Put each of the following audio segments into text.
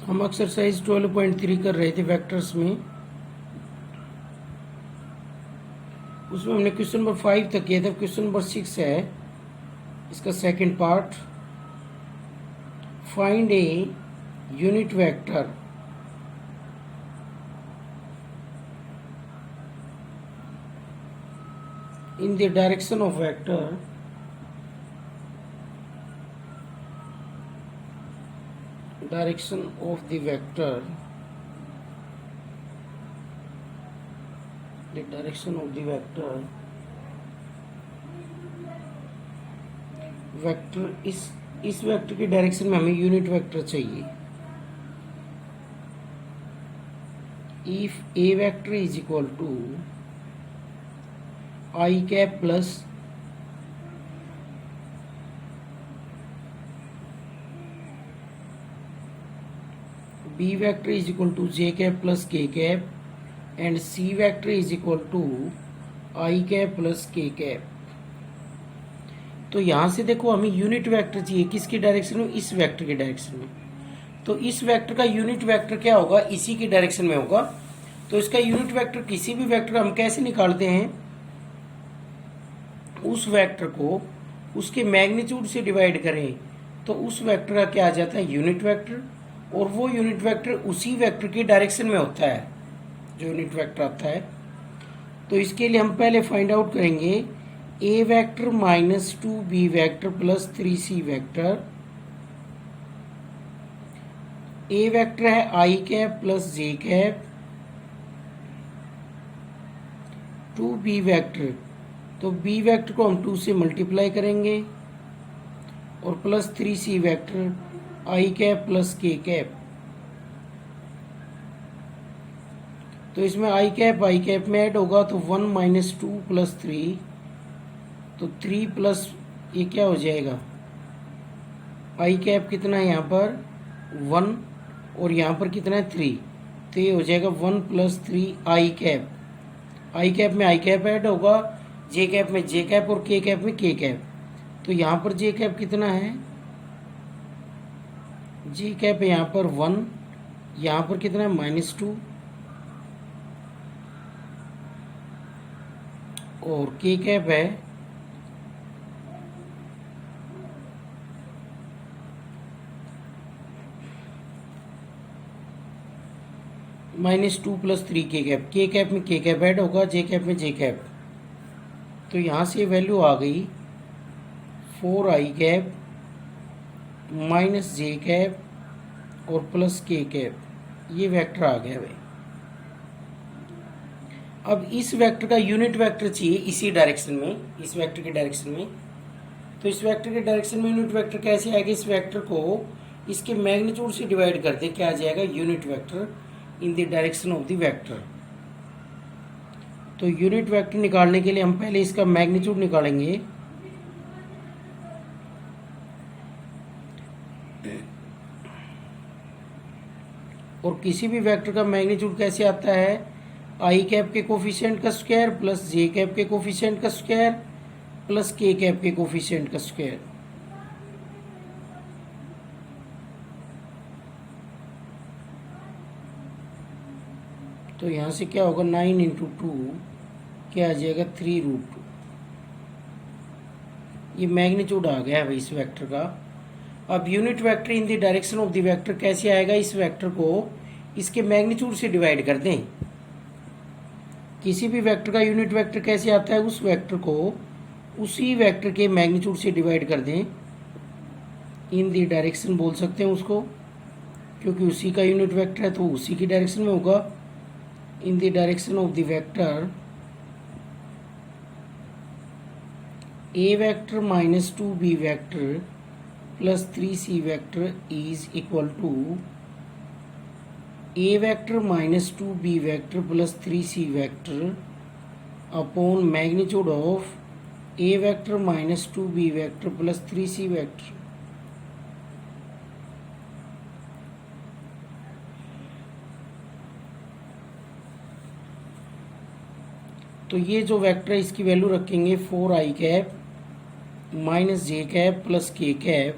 हम एक्सरसाइज 12.3 कर रहे थे वेक्टर्स में। उसमें हमने क्वेश्चन नंबर 5 तक किया था। क्वेश्चन नंबर 6 है इसका second part. Find a unit vector in the direction of vector direction of the vector the direction of the vector vector इस वेक्टर की डायरेक्शन में हमें यूनिट वेक्टर चाहिए। If A vector is equal to I cap plus B vector is equal to J cap plus के cap and C vector is equal to I cap plus के cap. तो यहां से देखो हमें यूनिट वेक्टर चाहिए किसकी डायरेक्शन में, इस वेक्टर की डायरेक्शन में। तो इस वेक्टर का यूनिट वेक्टर क्या होगा, इसी की डायरेक्शन में होगा। तो इसका यूनिट वेक्टर किसी भी वेक्टर हम कैसे निकालते हैं, उस वेक्टर को उसके मैग्नीट्यूड से डिवाइड करें तो उस वेक्टर का क्या आ जाता है, यूनिट वेक्टर। और वो यूनिट वेक्टर उसी वेक्टर की डायरेक्शन में होता है जो यूनिट वेक्टर आता है। तो इसके लिए हम पहले फाइंड आउट करेंगे A vector minus 2b vector plus 3c vector. A vector है आई कैप प्लस जे कैप, 2b वेक्टर तो b वेक्टर को हम 2 से मल्टीप्लाई करेंगे और plus 3c vector I cap plus के कैप। तो इसमें आई कैप में ऐड होगा तो 1 माइनस 2 प्लस 3 तो 3 प्लस ये क्या हो जाएगा, आई कैप कितना है यहाँ पर 1 और यहाँ पर कितना है 3, तो ये हो जाएगा 1 प्लस 3 आई कैप। आई कैप में आई कैप ऐड होगा, जे कैप में जे कैप और के कैप में के कैप। तो यहाँ पर जे कैप कितना है, जे कैप है यहाँ पर 1, यहाँ पर कितना है -2 और के कैप है -2 प्लस 3 के कैप। के कैप में के कैप ऐड होगा, जे कैप में जे कैप। तो यहाँ से वैल्यू आ गई 4 आई कैप माइनस जे कैप और प्लस के कैप। ये वेक्टर आ गया भाई। अब इस वेक्टर का यूनिट वेक्टर चाहिए इसी डायरेक्शन में, इस वेक्टर की डायरेक्शन में। तो इस वेक्टर के डायरेक्शन में यूनिट वेक्टर कैसे आएगा, इस वेक्टर को इसके मैग्नीट्यूड से डिवाइड करते क्या आ जाएगा, unit vector in the direction of the vector. तो यूनिट वेक्टर निकालने के लिए हम पहले इसका मैग्नीट्यूड निकालेंगे। और किसी भी वेक्टर का मैग्नीट्यूड कैसे आता है, आई कैप के कोफिशिएंट का स्क्वायर प्लस जे कैप के कोफिशिएंट का स्क्वायर प्लस के कैप के कोफिशिएंट का स्क्वायर। तो यहां से क्या होगा 9 इंटू 2 क्या आ जाएगा 3√2। ये मैग्नीट्यूड आ गया है भाई इस वेक्टर का। अब unit vector in the direction of the vector कैसे आएगा, इस वेक्टर को इसके मैग्नीट्यूड से डिवाइड कर दें। किसी भी वेक्टर का यूनिट वेक्टर कैसे आता है, उस वेक्टर को उसी वेक्टर के मैग्नीट्यूड से डिवाइड कर दें। इन द डायरेक्शन बोल सकते हैं उसको, क्योंकि उसी का यूनिट वेक्टर है तो उसी की डायरेक्शन में होगा। In the direction of the vector A vector minus 2b vector plus 3c vector is equal to A vector minus 2b vector plus 3c vector upon magnitude of A vector minus 2b vector plus 3c vector. तो ये जो vector है इसकी value रखेंगे 4 आई cap minus J cap plus के cap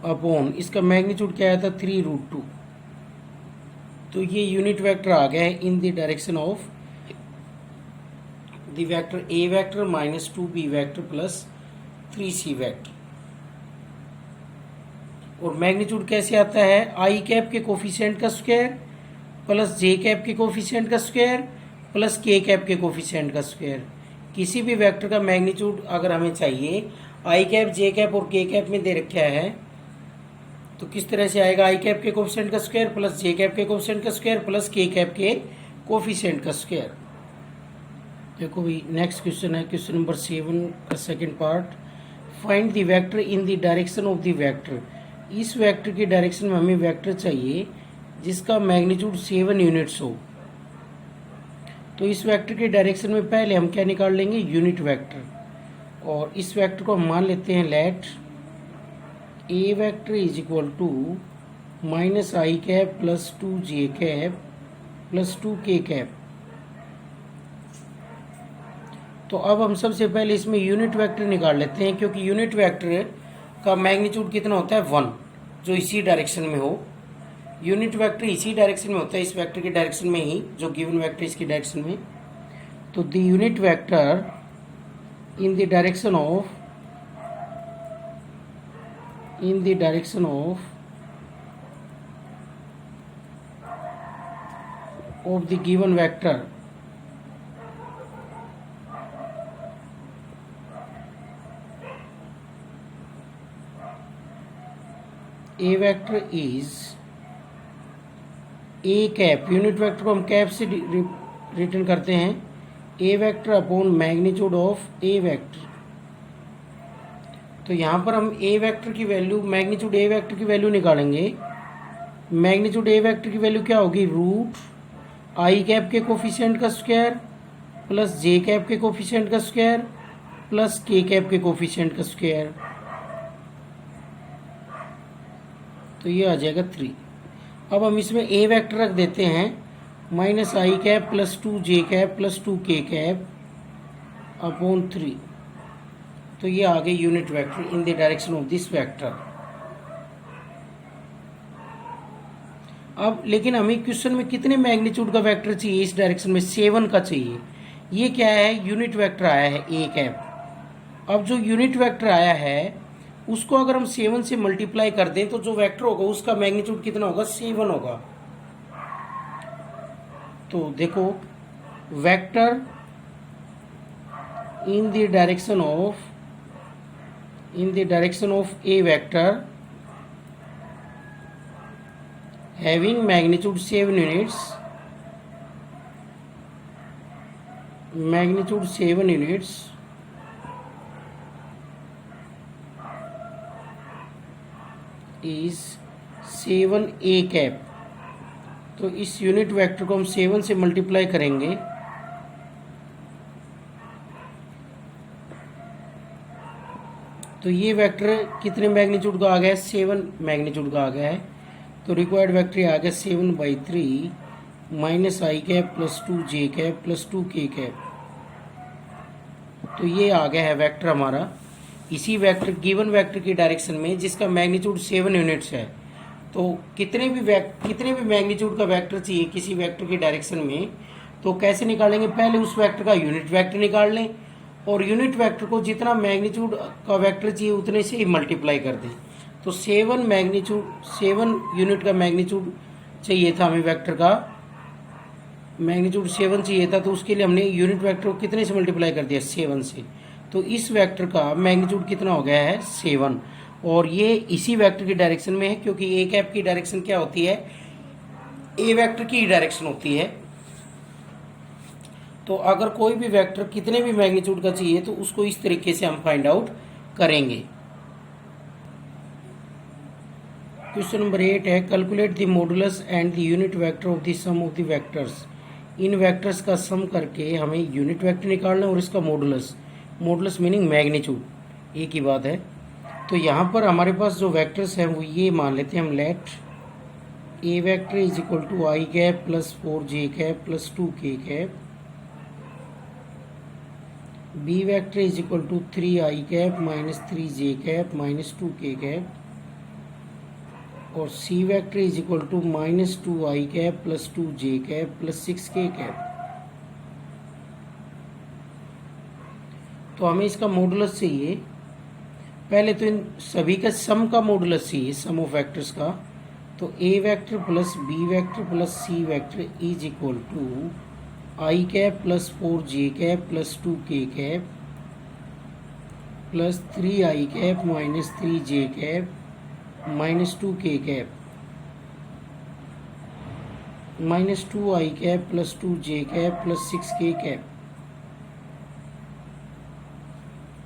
upon इसका magnitude क्या आया था 3√2। तो ये यूनिट वेक्टर आ गया है इन the direction of the vector A vector minus 2b vector plus 3c vector. और मैग्नीट्यूड कैसे आता है, आई कैप के कोफिशिएंट का स्क्वायर प्लस जे कैप के कोफिशिएंट का स्क्वायर प्लस के कैप के कोफिशिएंट का स्क्वायर। किसी भी वेक्टर का मैग्नीट्यूड अगर हमें चाहिए, आई कैप जे कैप और के कैप में दे रखा है, तो किस तरह से आएगा, आई कैप के कोफिशिएंट का स्क्वायर प्लस जे कैप के कोफिशिएंट का स्क्वायर प्लस के कैप के कोफिशिएंट का स्क्वायर। देखो भाई नेक्स्ट क्वेश्चन है क्वेश्चन नंबर 7 का second part. Find the vector in the direction of the vector. इस वेक्टर की डायरेक्शन में हमें वेक्टर चाहिए जिसका मैग्नीट्यूड 7 यूनिट्स हो। तो इस वेक्टर की डायरेक्शन में पहले हम क्या निकाल लेंगे, यूनिट वेक्टर। और इस वेक्टर को हम मान लेते हैं let A vector is equal to minus I cap plus 2j cap plus 2k cap. तो अब हम सबसे पहले इसमें यूनिट वेक्टर निकाल लेते हैं, क्योंकि यूनिट वेक्टर का मैग्नीट्यूड कितना होता है 1, जो इसी डायरेक्शन में हो। यूनिट वेक्टर इसी डायरेक्शन में होता है, इस वेक्टर की डायरेक्शन में ही, जो गिवन वेक्टर इसकी डायरेक्शन में। तो the unit vector in the direction of the given vector A vector is a cap. Unit vector को हम कैप से रिटर्न करते हैं, a vector upon magnitude of A vector. तो यहाँ पर हम ए वेक्टर की वैल्यू, मैग्नीट्यूड ए वेक्टर की वैल्यू निकालेंगे। मैग्नीट्यूड ए वेक्टर की वैल्यू क्या होगी, रूट आई कैप के कोफिशिएंट का स्क्वायर प्लस जे कैप के कोफिशिएंट का स्क्वायर प्लस के कैप के कोफिशिएंट का स्क्वायर। तो ये आ जाएगा 3। अब हम इसमें ए वेक्टर रख देते हैं माइनस आई cap plus 2j cap plus 2k cap upon 3। तो ये आ गए unit vector in the direction of this vector. अब लेकिन हमें क्वेश्चन में कितने मैग्नीट्यूड का वेक्टर चाहिए, इस डायरेक्शन में 7 का चाहिए। ये क्या है, यूनिट वेक्टर आया है ए कैप। अब जो यूनिट वेक्टर आया है उसको अगर हम 7 से मल्टीप्लाई कर दें तो जो वेक्टर होगा उसका मैग्नीट्यूड कितना होगा, 7 होगा। तो देखो vector in the direction of A vector having magnitude 7 units is 7a cap. तो इस यूनिट वेक्टर को हम 7 से मल्टीप्लाई करेंगे तो ये वेक्टर कितने मैग्नीट्यूड का आ गया है, 7 मैग्नीट्यूड का आ गया है। तो रिक्वायर्ड वेक्टर आ गया 7/3 माइनस आई cap plus 2j cap plus 2k cap. तो ये आ गया है वेक्टर हमारा इसी वेक्टर गिवन वेक्टर की डायरेक्शन में, जिसका मैग्नीट्यूड 7 यूनिट्स है। तो कितने भी मैग्नीट्यूड का वेक्टर चाहिए किसी वेक्टर की डायरेक्शन में, तो कैसे निकालेंगे, पहले उस वेक्टर का यूनिट वेक्टर निकाल लें और यूनिट वेक्टर को जितना मैग्नीट्यूड का वेक्टर चाहिए उतने से ही मल्टीप्लाई कर दें। तो 7 यूनिट का मैग्नीट्यूड चाहिए था हमें, वेक्टर का मैग्नीट्यूड 7 चाहिए था। तो उसके लिए हमने यूनिट वेक्टर को कितने से मल्टीप्लाई कर दिया, 7 से। तो इस वेक्टर का मैग्नीट्यूड कितना हो गया है, 7। और ये इसी वेक्टर की डायरेक्शन में है, क्योंकि ए कैप की डायरेक्शन क्या होती है, ए वेक्टर की डायरेक्शन होती है। तो अगर कोई भी वेक्टर कितने भी मैग्नीट्यूड का चाहिए तो उसको इस तरीके से हम फाइंड आउट करेंगे। क्वेश्चन नंबर 8 है calculate the modulus and the unit vector of the sum of the vectors. इन वेक्टर्स का सम करके हमें यूनिट वेक्टर निकालना है और इसका मॉडुलस मीनिंग मैग्नीट्यूड, एक ही बात है। तो यहाँ पर हमारे पास जो वेक्टर्स हैं वो ये मान लेते हैं हम, let A vector is equal to I cap plus 4j cap plus 2k cap, b vector is equal to 3i cap minus 3j cap minus 2k cap, और c vector is equal to -2i plus 2j plus 6k। तो हमें इसका modulus चाहिए। पहले तो इन सभी का सम का मॉडुलस चाहिए, सम ऑफ वेक्टर्स का। तो a vector plus B vector plus c vector is equal to i plus 4j plus 2k plus 3i minus 3j minus 2k minus 2i plus 2j plus 6k।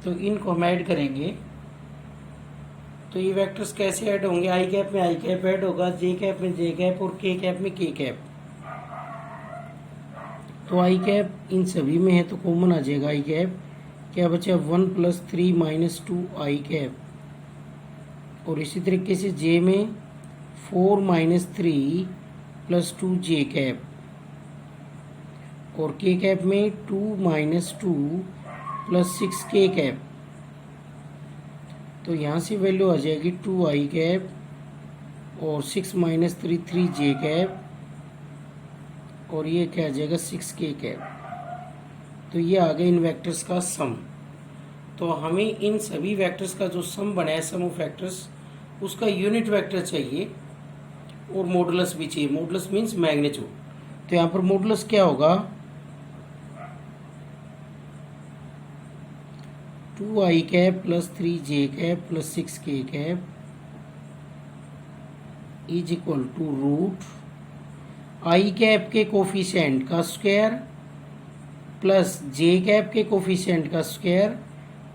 तो इनको हम add करेंगे तो ये vectors कैसे add होंगे? आई cap में आई cap add होगा, जे कैप में जे कैप और के कैप में के कैप। तो आई कैप इन सभी में है तो कॉमन आ जाएगा आई कैप। क्या बचा? 1 प्लस 3 माइनस 2 आई कैप। और इसी तरीके से जे में 4 माइनस 3 प्लस 2 जे कैप। और के कैप में 2 माइनस 2 प्लस 6k कैप। तो यहाँ से वैल्यू आ जाएगी 2i कैप और 6 माइनस 3 3j कैप और ये क्या आ जाएगा 6k कैप। तो ये आ गया इन वेक्टर्स का सम। तो हमें इन सभी वेक्टर्स का जो सम बना है, सम ऑफ वेक्टर्स, उसका यूनिट वेक्टर चाहिए और मॉडुलस भी चाहिए। Modulus means magnitude. तो यहाँ पर मॉडुलस क्या होगा? 2i cap plus 3j cap plus 6k cap is equal to root i cap के कोफिशिएंट का स्क्वायर प्लस j कैप के कोफिशिएंट का स्क्वायर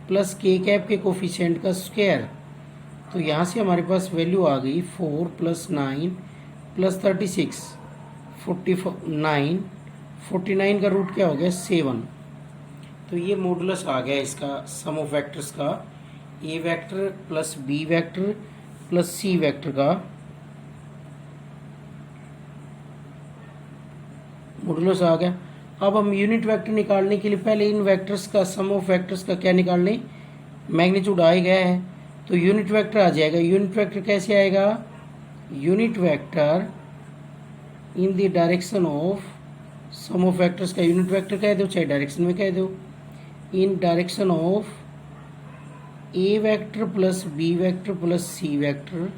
प्लस k कैप के कोफिशिएंट का स्क्वायर। तो यहाँ से हमारे पास वैल्यू आ गई 4 प्लस 9 प्लस 36 49 का रूट क्या हो गया? 7। तो ये मॉडुलस आ गया इसका सम ऑफ वेक्टर्स का, a vector plus B vector plus c vector का मॉडुलस आ गया। अब हम यूनिट वेक्टर निकालने के लिए पहले इन वेक्टर्स का सम ऑफ वेक्टर्स का क्या निकाल लें? मैग्नीट्यूड आ गया है तो यूनिट वेक्टर आ जाएगा। यूनिट वेक्टर कैसे आएगा? Unit vector in the direction of sum of vectors का यूनिट वेक्टर कह दो चाहे डायरेक्शन में कह दो। In direction of A vector plus B vector plus c vector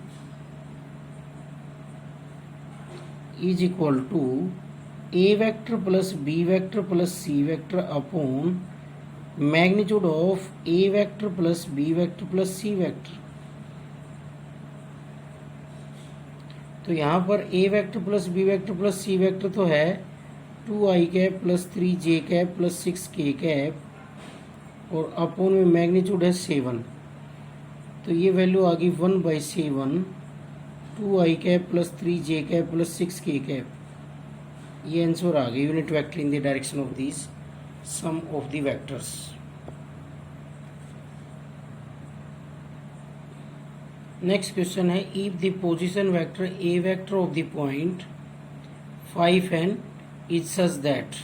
is equal to A vector plus B vector plus c vector upon magnitude of A vector plus B vector plus c vector. तो यहाँ पर a vector plus B vector plus c vector तो है 2i cap plus 3j cap plus 6k cap और upon में magnitude है 7। तो ये वैल्यू आ गई 1/7 2i cap plus 3j cap plus 6k cap. ये आंसर आ गया unit vector in the direction of this sum of the vectors. Next question है if the position vector A vector of the point 5n is such that.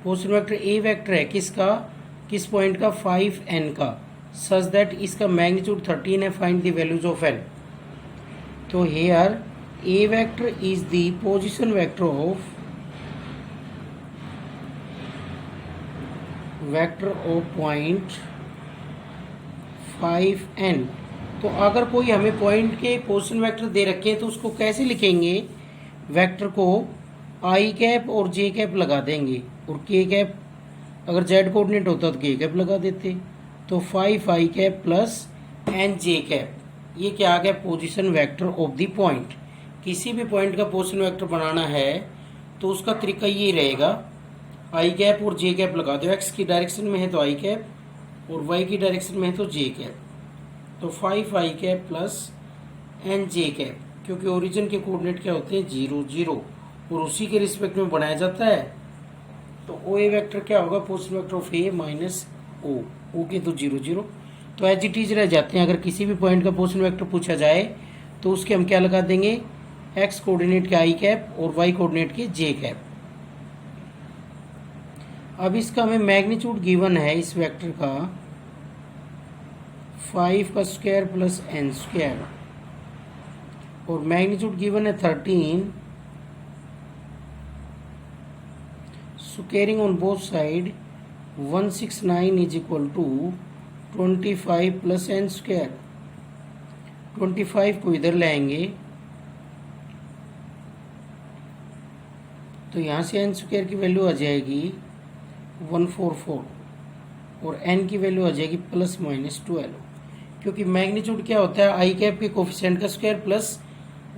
Position vector A vector है किसका? किस point का? 5n का। Such that इसका magnitude 13 है। Find the values of n। तो here A vector is the position vector of point 5n। तो अगर कोई हमें पॉइंट के पोजीशन वेक्टर दे रखे हैं तो उसको कैसे लिखेंगे? वेक्टर को आई कैप और जे कैप लगा देंगे और के कैप अगर जेड कोऑर्डिनेट होता तो के कैप लगा देते। तो 5i cap plus N J cap, ये क्या आ गया? Position vector of the point. किसी भी पॉइंट का पोजीशन वेक्टर बनाना है तो उसका तरीका ये रहेगा, आई कैप और जे कैप लगा दो। एक्स की डायरेक्शन में है तो आई कैप और वाई की डायरेक्शन में है तो जे कैप। तो 5i cap plus N J cap, क्योंकि ओरिजिन के कोऑर्डिनेट क्या होते हैं? 0 0 और उसी के रिस्पेक्ट में बनाया जाता है। तो ओ ए वेक्टर क्या होगा? Position vector of a minus O के तो 0 0। तो एज इट इज रह जाते हैं। अगर किसी भी पॉइंट का पोजीशन वेक्टर पूछा जाए तो उसके हम क्या लगा देंगे? एक्स कोऑर्डिनेट के आई कैप और वाई कोऑर्डिनेट के जे कैप। अब इसका हमें मैग्नीट्यूड गिवन है इस वेक्टर का 5 का स्क्वायर प्लस एन स्क्वायर और मैग्नीट्यूड गिवन है 13, so carrying on both side 169 is equal to 25 plus n square. 25 को इधर लाएंगे तो यहाँ से एन स्क्वायर की वैल्यू आ जाएगी 144 और एन की वैल्यू आ जाएगी प्लस माइनस 12, क्योंकि मैग्नीट्यूड क्या होता है आई कैप के कोफिशिएंट का स्क्वायर प्लस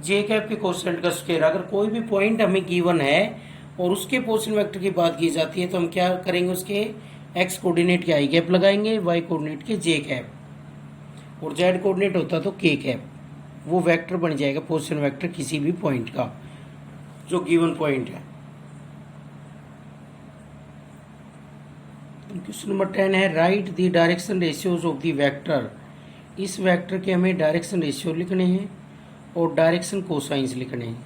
जे कैप के कोफिशिएंट का स्क्वायर। अगर कोई भी पॉइंट हमें गिवन है और उसके पोजीशन वेक्टर की बात की जाती है तो हम क्या करेंगे, उसके एक्स कोऑर्डिनेट के आई कैप लगाएंगे, वाई कोऑर्डिनेट के जे कैप और जेड कोऑर्डिनेट होता तो के कैप। वो वेक्टर बन जाएगा पोजीशन वेक्टर किसी भी पॉइंट का जो गिवन पॉइंट है। क्वेश्चन नंबर 10 है right the direction ratios of the vector. इस वेक्टर के हमें डायरेक्शन रेशियो लिखने हैं और डायरेक्शन कोसाइंस लिखने हैं।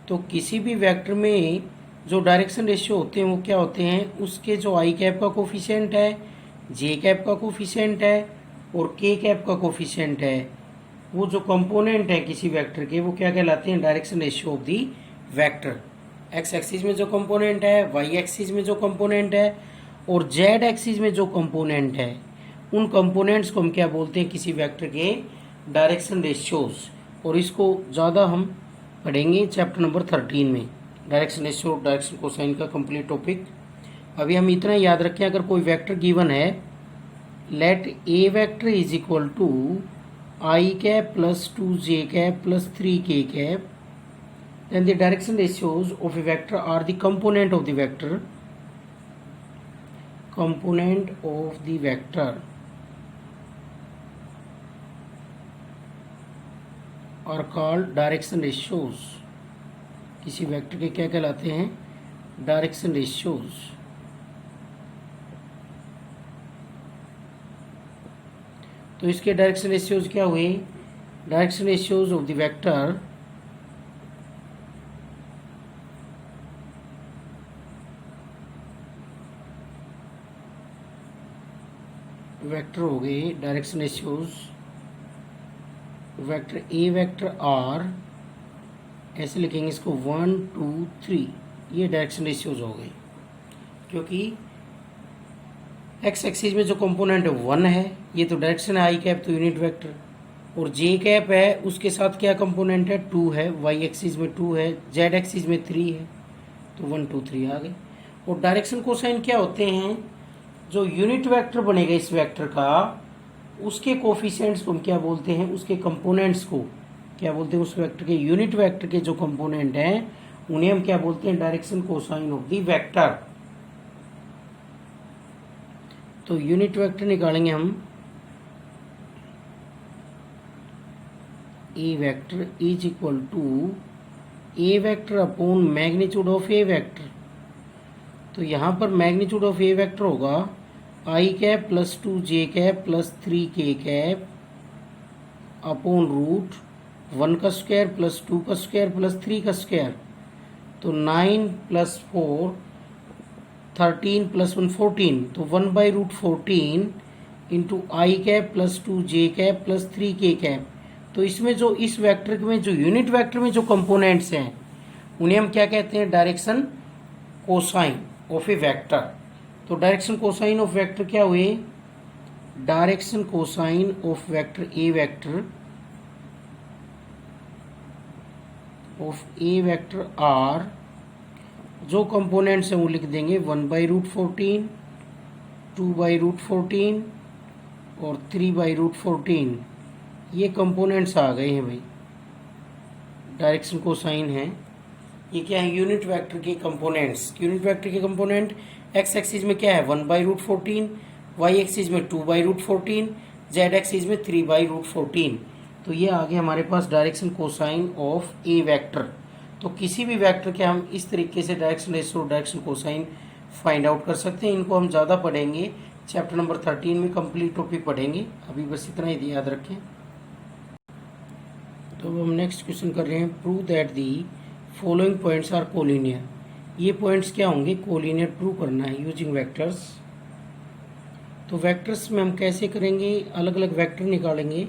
तो किसी भी वेक्टर में जो डायरेक्शन रेशियो होते हैं वो क्या होते हैं, उसके जो आई कैप का कोफिशिएंट है, जे कैप का कोफिशिएंट है और के कैप का कोफिशिएंट है, वो जो कंपोनेंट है किसी वेक्टर के वो क्या कहलाते हैं, direction ratio of the vector. X axis में जो कंपोनेंट है, वाई एक्सिस में जो कंपोनेंट है और जेड एक्सिस में जो कंपोनेंट है, उन कंपोनेंट्स को हम क्या बोलते हैं, किसी वेक्टर के डायरेक्शन रेशियोज। और इसको ज़्यादा हम पढ़ेंगे चैप्टर नंबर 13 में, डायरेक्शन रेशियो और डायरेक्शन कोसाइन का कंप्लीट टॉपिक। अभी हम इतना याद रखें, अगर कोई वेक्टर गिवन है, let A vector is equal to I cap plus 2j cap plus 3k cap, then the direction ratios of a vector are the component of the vector are called direction ratios। किसी vector के क्या कहलाते हैं, direction ratios. तो इसके direction ratios क्या हुए, direction ratios of the vector vector हो गए डायरेक्शन रेशियोज, वेक्टर ए वेक्टर आर, ऐसे लिखेंगे इसको 1 2 3, ये डायरेक्शन रेशियोज हो गए। क्योंकि एक्स एक्सिस में जो कंपोनेंट है 1 है, ये तो डायरेक्शन है आई कैप तो यूनिट वेक्टर, और जे कैप है उसके साथ क्या कंपोनेंट है 2 है, वाई एक्सिस में 2 है, जेड एक्सिस में 3 है, तो 1 2 3 आ गए। और डायरेक्शन कोसाइन क्या होते हैं, जो यूनिट वेक्टर बनेगा इस वेक्टर का, उसके कोफिशिएंट्स को हम क्या बोलते हैं, उसके कंपोनेंट्स को क्या बोलते हैं, उस वेक्टर के यूनिट वेक्टर के जो कंपोनेंट हैं उन्हें हम क्या बोलते हैं, direction cosine of the vector. तो यूनिट वेक्टर निकालेंगे हम, a vector is equal to A vector upon magnitude of A vector. तो यहाँ पर मैग्नीट्यूड ऑफ ए वेक्टर होगा i cap plus 2j cap plus 3k cap upon root 1 का square plus 2 का square plus 3 का square. तो 9 plus 4 13 plus 1 14, तो 1/√14 into i cap plus 2j cap plus 3k cap. तो इसमें जो इस वेक्टर में जो यूनिट वेक्टर में जो कंपोनेंट्स हैं उन्हें हम क्या कहते हैं, direction cosine of A vector. तो डायरेक्शन कोसाइन ऑफ वेक्टर क्या हुए, direction cosine of vector A vector of A vector R, जो कंपोनेंट्स हैं वो लिख देंगे 1/√14, 2/√14 और 3/√14। ये कंपोनेंट्स आ गए हैं भाई, डायरेक्शन कोसाइन है। ये क्या है, यूनिट वेक्टर के कंपोनेंट्स। यूनिट वेक्टर के कंपोनेंट एक्स एक्सिस में क्या है 1/√14, वाई एक्सिस में 2/√14, जेड एक्सिस में 3/√14। तो ये आगे हमारे पास direction cosine of A vector. तो किसी भी वेक्टर के हम इस तरीके से डायरेक्शन रेशियो और डायरेक्शन कोसाइन फाइंड आउट कर सकते हैं। इनको हम ज़्यादा पढ़ेंगे चैप्टर नंबर 13 में, कंप्लीट टॉपिक पढ़ेंगे। अभी बस इतना ही याद रखें। तो हम नेक्स्ट क्वेश्चन कर रहे हैं, prove that the following points are collinear. ये पॉइंट्स क्या होंगे, कोलिनियर प्रूव करना है यूजिंग वेक्टर्स। तो वेक्टर्स में हम कैसे करेंगे, अलग अलग वेक्टर निकालेंगे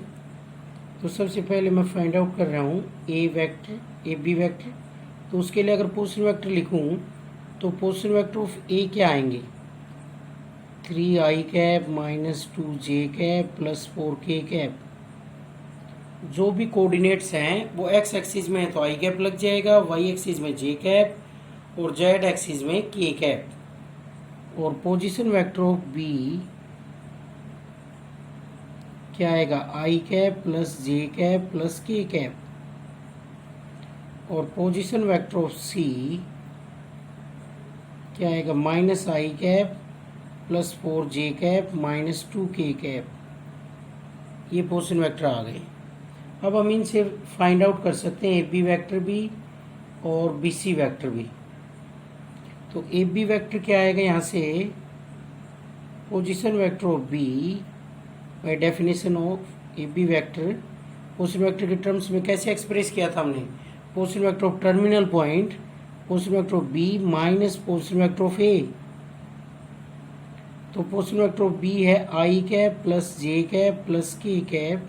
तो सबसे पहले मैं फाइंड आउट कर रहा हूँ ए वेक्टर, ए बी वेक्टर। तो उसके लिए अगर पोजीशन वेक्टर लिखूँ तो पोजीशन वेक्टर ऑफ ए क्या आएंगे, 3i cap minus 2j cap plus 4k cap. जो भी कोऑर्डिनेट्स हैं वो एक्स एक्सिस में है तो आई कैप लग जाएगा, वाई एक्सिस में जे कैप और जेड एक्सिस में के कैप। और पोजीशन वेक्टर ऑफ बी क्या आएगा, i cap plus J cap plus के कैप। और पोजीशन वेक्टर ऑफ सी क्या आएगा, माइनस आई cap plus 4j cap minus 2k cap. ये पोजीशन वेक्टर आ गए। अब हम इनसे फाइंड आउट कर सकते हैं ए बी वैक्टर भी और बी सी वैक्टर भी। तो ए बी वैक्टर क्या आएगा, यहाँ से position vector of b by definition of A B vector, position vector के टर्म्स में कैसे एक्सप्रेस किया था हमने, position vector of terminal point, position vector of b minus position vector of a. तो पोजीशन वेक्टर ऑफ बी है आई cap plus जे cap plus के cap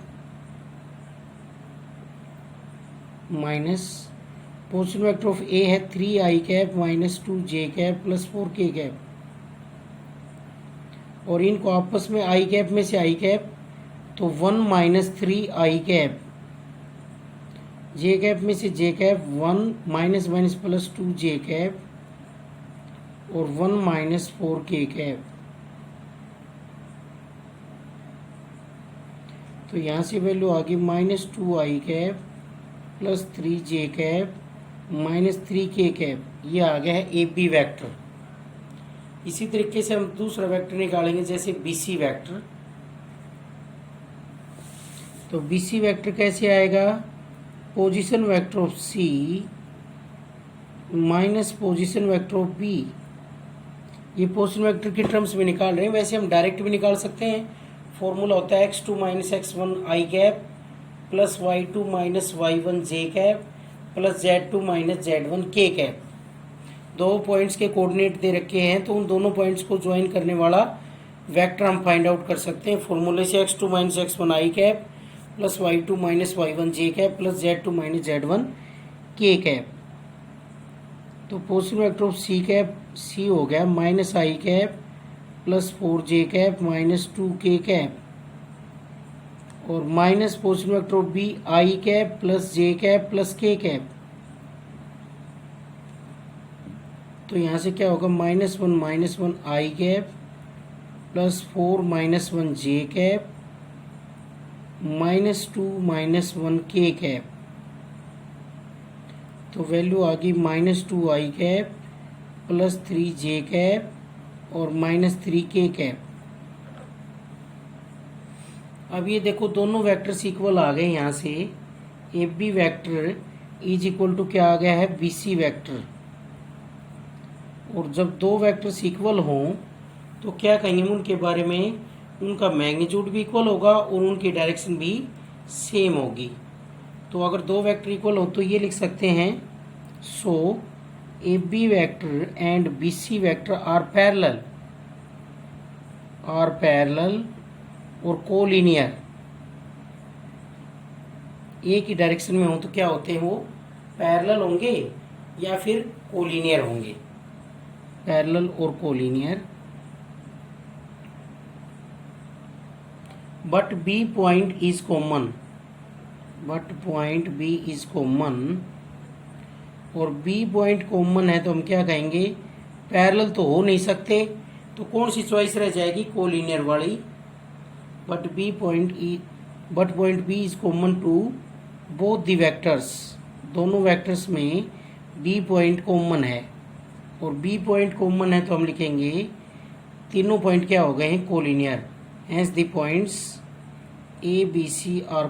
minus position vector of a है 3i cap minus 2j cap plus 4k cap. और इनको आपस में आई cap में से आई कैप तो 1 माइनस 3i कैप, जे कैप में से j cap 1 minus minus plus 2j cap और 1 माइनस 4k कैप। तो यहाँ से वैल्यू आ गई minus 2i cap plus 3j cap minus 3k cap. ये आ गया है ए बी वैक्टर। इसी तरीके से हम दूसरा वेक्टर निकालेंगे, जैसे बी सी वैक्टर। तो बी सी वैक्टर कैसे आएगा, position vector of C minus position vector of B. ये पोजीशन वेक्टर के टर्म्स में निकाल रहे हैं, वैसे हम डायरेक्ट भी निकाल सकते हैं। फॉर्मूला होता है x2 माइनस x1 आई cap plus y2 minus y1 जे cap plus z2 minus z1 के कैप। दो पॉइंट्स के कोऑर्डिनेट दे रखे हैं तो उन दोनों पॉइंट्स को ज्वाइन करने वाला वेक्टर हम फाइंड आउट कर सकते हैं फॉर्मूले से, x2 माइनस x1 आई cap plus y2 minus y1 जे cap plus z2 minus z1 के कैप। तो position vector of c cap, c हो गया माइनस आई cap plus 4j cap minus 2k cap और minus position vector of b i cap plus J cap plus के cap. तो यहाँ से क्या होगा, minus one i cap plus 4 minus 1 j cap minus 2 minus 1 के कैप। तो value आ गई minus 2 i cap plus 3 j cap और माइनस 3 के कैप। अब ये देखो दोनों वेक्टर्स इक्वल आ गए। यहाँ से A B vector is equal to क्या आ गया है, बी सी वैक्टर। और जब दो वेक्टर्स इक्वल हों तो क्या कहेंगे उनके बारे में, उनका मैग्नीट्यूड भी इक्वल होगा और उनकी डायरेक्शन भी सेम होगी। तो अगर दो वेक्टर इक्वल हो तो ये लिख सकते हैं, so a B vector and b C vector are parallel और कोलिनियर। एक ही डायरेक्शन में हो तो क्या होते हैं, वो पैरेलल होंगे या फिर कोलिनियर होंगे, पैरेलल और collinear. But B point is common, और बी पॉइंट कॉमन है तो हम क्या कहेंगे, पैरेलल तो हो नहीं सकते, तो कौन सी चॉइस रह जाएगी, कोलिनियर वाली। But point B is common to both the vectors, दोनों वेक्टर्स में बी पॉइंट कॉमन है। और बी पॉइंट कॉमन है तो हम लिखेंगे तीनों पॉइंट क्या हो गए हैं, collinear. Hence the points A B C are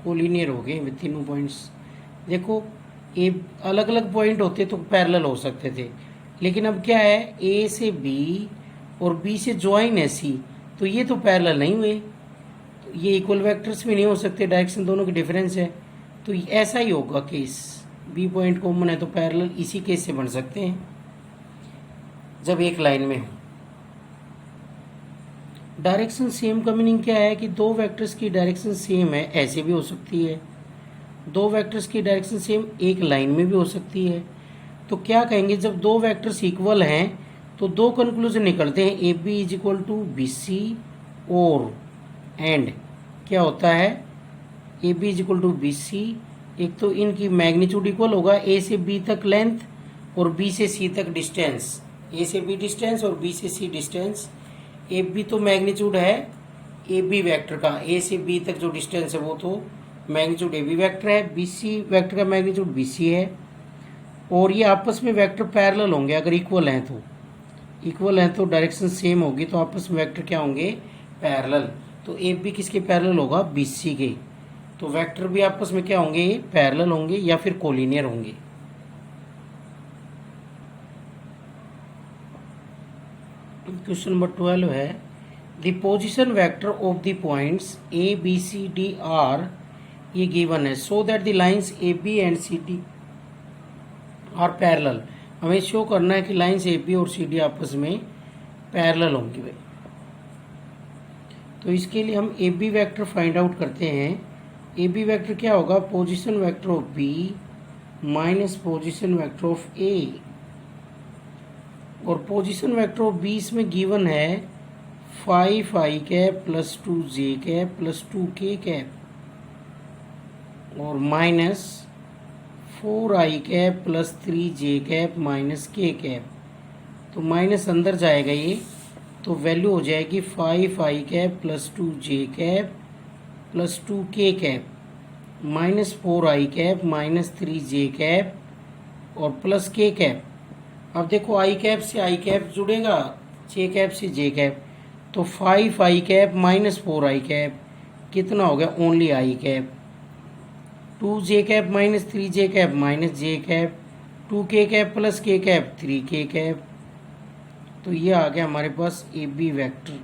collinear हो गए तीनों पॉइंट्स। देखो ए अलग अलग पॉइंट होते तो पैरेलल हो सकते थे, लेकिन अब क्या है, ए से बी और बी से ज्वाइन है सी, तो ये तो पैरेलल नहीं हुए, तो ये इक्वल वेक्टर्स भी नहीं हो सकते, डायरेक्शन दोनों की डिफरेंस है। तो ऐसा ही होगा केस, बी पॉइंट कॉमन है तो पैरेलल इसी केस से बन सकते हैं जब एक लाइन में हो। डायरेक्शन सेम का मीनिंग क्या है कि दो वेक्टर्स की डायरेक्शन सेम है, ऐसे भी हो सकती है। दो वेक्टर्स की डायरेक्शन सेम एक लाइन में भी हो सकती है। तो क्या कहेंगे, जब दो वेक्टर्स इक्वल हैं तो दो कंक्लूजन निकलते हैं, A B is equal to B C, और एंड क्या होता है, A B is equal to B C. एक तो इनकी मैग्नीट्यूड इक्वल होगा, ए से बी तक लेंथ और बी से सी तक डिस्टेंस, ए से बी डिस्टेंस और बी से सी डिस्टेंस। ए बी तो मैग्नीट्यूड है ए बी वैक्टर का, ए से बी तक जो डिस्टेंस है वो तो मैग्नीट्यूड ए बी वैक्टर है, बी सी वैक्टर का मैग्नीट्यूड बी सी है। और ये आपस में वेक्टर पैरेलल होंगे, अगर इक्वल हैं तो, इक्वल हैं तो डायरेक्शन सेम होगी तो आपस में वेक्टर क्या होंगे, पैरेलल। तो ए बी किसके पैरेलल होगा, बी सी के। तो वेक्टर भी आपस में क्या होंगे, पैरेलल होंगे या फिर कोलिनियर होंगे। क्वेश्चन नंबर 12 है, the position vector of the points A B C D are, ये गिवन है, so that the lines A B and C D are parallel. हमें शो करना है कि लाइंस ए बी और सी डी आपस में पैरेलल होंगी भाई। तो इसके लिए हम A B vector find out करते हैं। ए बी वैक्टर क्या होगा, position vector of b minus position vector of a, और पोजीशन वेक्टर ऑफ बी इसमें गिवन है 5 i cap plus 2 J cap plus 2 k cap, और माइनस 4 आई cap plus 3 j cap minus के cap. तो minus अंदर जाएगा ये, तो वैल्यू हो जाएगी 5 i cap plus 2 J cap plus 2 k cap minus 4 I cap minus 3 j cap और प्लस के कैप। अब देखो आई कैप से आई कैप जुड़ेगा, जे कैप से जे कैप, तो 5 i cap minus 4 I cap कितना हो गया, only I cap. 2 J cap minus 3 j cap minus J cap, 2 k cap plus के कैप 3 के कैप। तो ये आ गया हमारे पास ए बी वैक्टर।